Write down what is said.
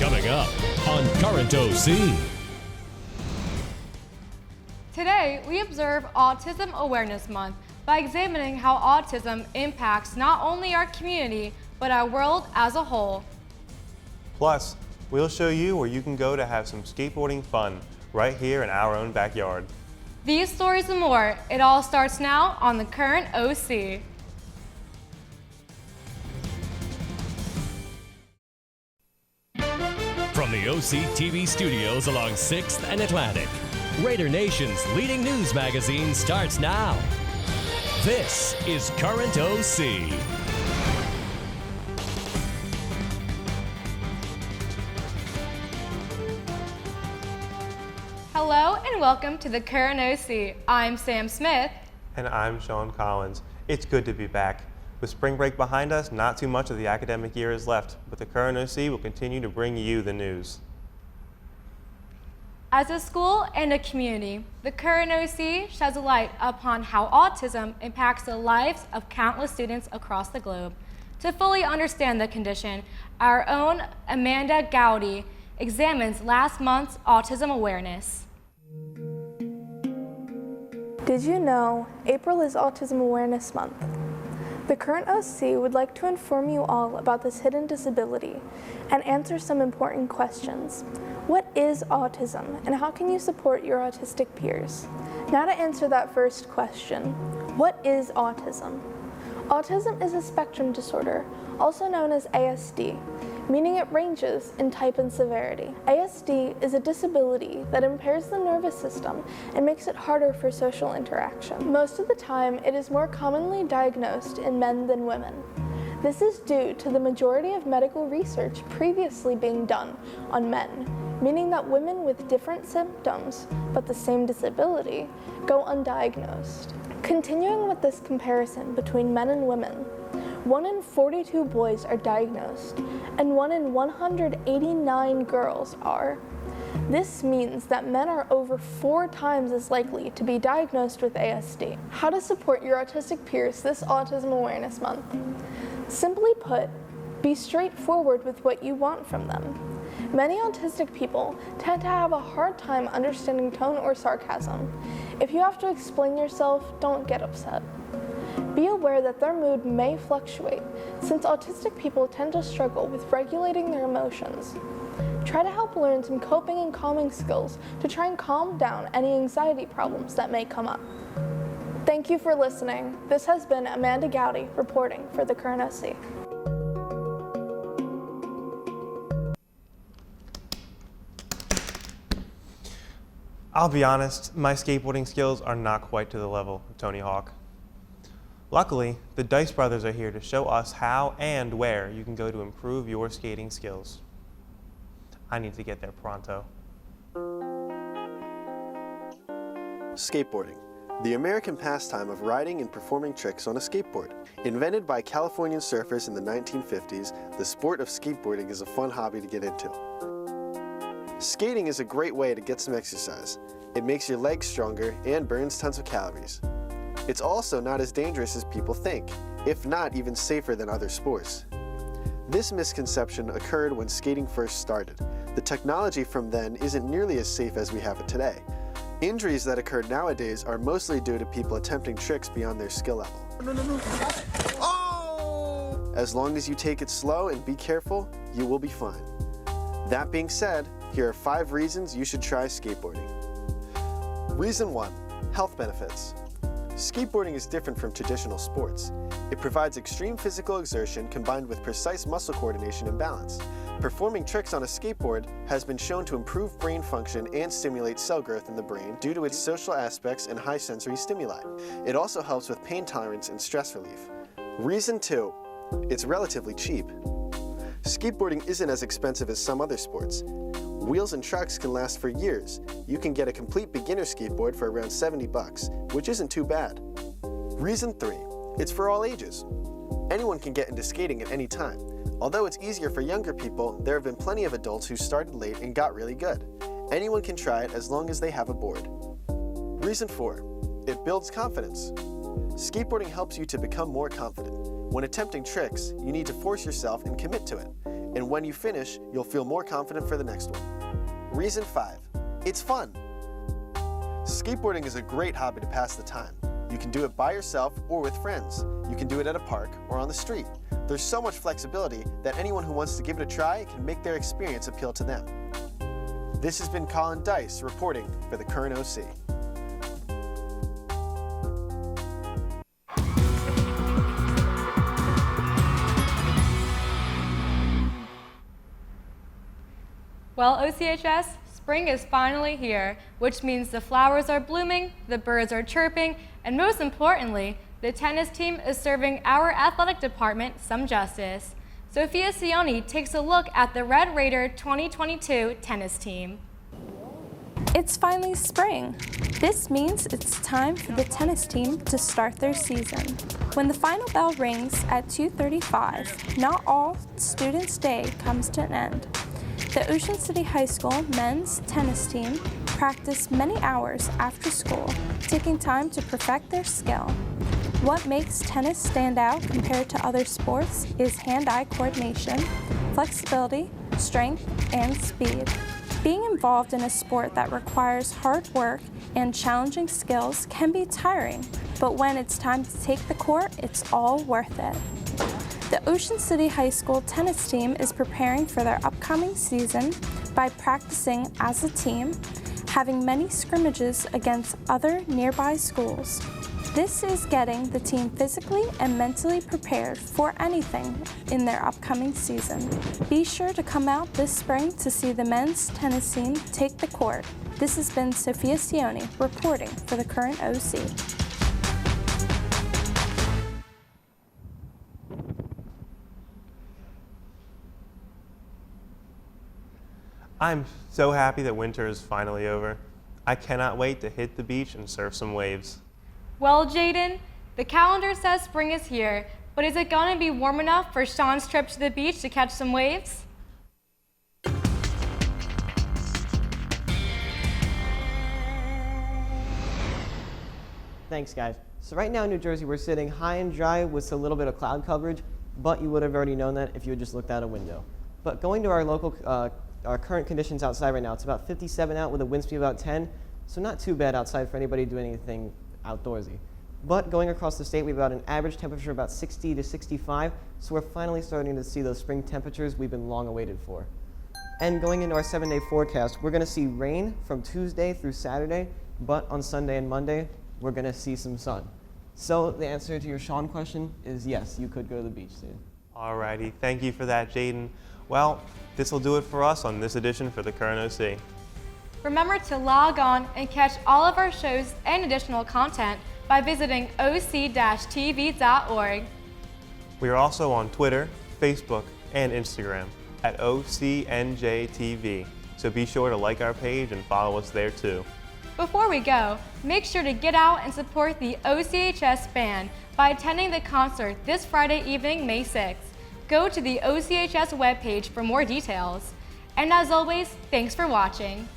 Coming up on Current OC. Today, we observe Autism Awareness Month by examining how autism impacts not only our community, but our world as a whole. Plus, we'll show you where you can go to have some skateboarding fun right here in our own backyard. These stories and more, it all starts now on the Current OC. From the OC TV studios along 6th and Atlantic, Raider Nation's leading news magazine starts now. This is Current OC. Hello and welcome to the Current OC. I'm Sam Smith. And I'm Sean Collins. It's good to be back. With spring break behind us, not too much of the academic year is left, but the Current OC will continue to bring you the news. As a school and a community, the Current OC sheds a light upon how autism impacts the lives of countless students across the globe. To fully understand the condition, our own Amanda GOUDIE examines last month's autism awareness. Did you know April is Autism Awareness Month? The Current OC would like to inform you all about this hidden disability and answer some important questions. What is autism and how can you support your autistic peers? Now to answer that first question, what is autism? Autism is a spectrum disorder, also known as ASD, meaning it ranges in type and severity. ASD is a disability that impairs the nervous system and makes it harder for social interaction. Most of the time, it is more commonly diagnosed in men than women. This is due to the majority of medical research previously being done on men, meaning that women with different symptoms but the same disability go undiagnosed. Continuing with this comparison between men and women, 1 in 42 boys are diagnosed, and 1 in 189 girls are. This means that men are over 4 times as likely to be diagnosed with ASD. How to support your autistic peers this Autism Awareness Month? Simply put, be straightforward with what you want from them. Many autistic people tend to have a hard time understanding tone or sarcasm. If you have to explain yourself, don't get upset. Be aware that their mood may fluctuate, since autistic people tend to struggle with regulating their emotions. Try to help learn some coping and calming skills to try and calm down any anxiety problems that may come up. Thank you for listening. This has been Amanda GOUDIE reporting for the Current OC. I'll be honest, my skateboarding skills are not quite to the level of Tony Hawk. Luckily, the Dice Brothers are here to show us how and where you can go to improve your skating skills. I need to get there pronto. Skateboarding, the American pastime of riding and performing tricks on a skateboard. Invented by Californian surfers in the 1950s, the sport of skateboarding is a fun hobby to get into. Skating is a great way to get some exercise. It makes your legs stronger and burns tons of calories. It's also not as dangerous as people think, if not even safer than other sports. This misconception occurred when skating first started. The technology from then isn't nearly as safe as we have it today. Injuries that occur nowadays are mostly due to people attempting tricks beyond their skill level. Oh! As long as you take it slow and be careful, you will be fine. That being said, here are 5 reasons you should try skateboarding. Reason 1, health benefits. Skateboarding is different from traditional sports. It provides extreme physical exertion combined with precise muscle coordination and balance. Performing tricks on a skateboard has been shown to improve brain function and stimulate cell growth in the brain due to its social aspects and high sensory stimuli. It also helps with pain tolerance and stress relief. Reason 2, it's relatively cheap. Skateboarding isn't as expensive as some other sports. Wheels and trucks can last for years. You can get a complete beginner skateboard for around $70, which isn't too bad. Reason 3, it's for all ages. Anyone can get into skating at any time. Although it's easier for younger people, there have been plenty of adults who started late and got really good. Anyone can try it as long as they have a board. Reason 4, it builds confidence. Skateboarding helps you to become more confident. When attempting tricks, you need to force yourself and commit to it. And when you finish, you'll feel more confident for the next one. Reason 5, it's fun. Skateboarding is a great hobby to pass the time. You can do it by yourself or with friends. You can do it at a park or on the street. There's so much flexibility that anyone who wants to give it a try can make their experience appeal to them. This has been Colin Dice reporting for the Current OC. Well, OCHS, spring is finally here, which means the flowers are blooming, the birds are chirping, and most importantly, the tennis team is serving our athletic department some justice. Sophia CIONE takes a look at the Red Raider 2022 tennis team. It's finally spring. This means it's time for the tennis team to start their season. When the final bell rings at 2:35, not all students' day comes to an end. The Ocean City High School men's tennis team practice many hours after school, taking time to perfect their skill. What makes tennis stand out compared to other sports is hand-eye coordination, flexibility, strength, and speed. Being involved in a sport that requires hard work and challenging skills can be tiring, but when it's time to take the court, it's all worth it. The Ocean City High School tennis team is preparing for their upcoming season by practicing as a team, having many scrimmages against other nearby schools. This is getting the team physically and mentally prepared for anything in their upcoming season. Be sure to come out this spring to see the men's tennis team take the court. This has been Sophia CIONE reporting for the Current OC. I'm so happy that winter is finally over. I cannot wait to hit the beach and surf some waves. Well, Jaden, the calendar says spring is here, but is it going to be warm enough for Sean's trip to the beach to catch some waves? Thanks, guys. So right now in New Jersey, we're sitting high and dry with a little bit of cloud coverage, but you would have already known that if you had just looked out a window. But going to our local, our current conditions outside right now, it's about 57 out with a wind speed of about 10, so not too bad outside for anybody doing anything outdoorsy. But going across the state, we have about an average temperature of about 60 to 65, so we're finally starting to see those spring temperatures we've been long awaited for. And going into our 7-day forecast, we're going to see rain from Tuesday through Saturday, but on Sunday and Monday, we're going to see some sun. So the answer to your Sean question is yes, you could go to the beach soon. Alrighty, thank you for that, Jaden. Well, this will do it for us on this edition for the Current OC. Remember to log on and catch all of our shows and additional content by visiting oc-tv.org. We are also on Twitter, Facebook, and Instagram at OCNJTV, so be sure to like our page and follow us there too. Before we go, make sure to get out and support the OCHS band by attending the concert this Friday evening, May 6th. Go to the OCHS webpage for more details. And as always, thanks for watching.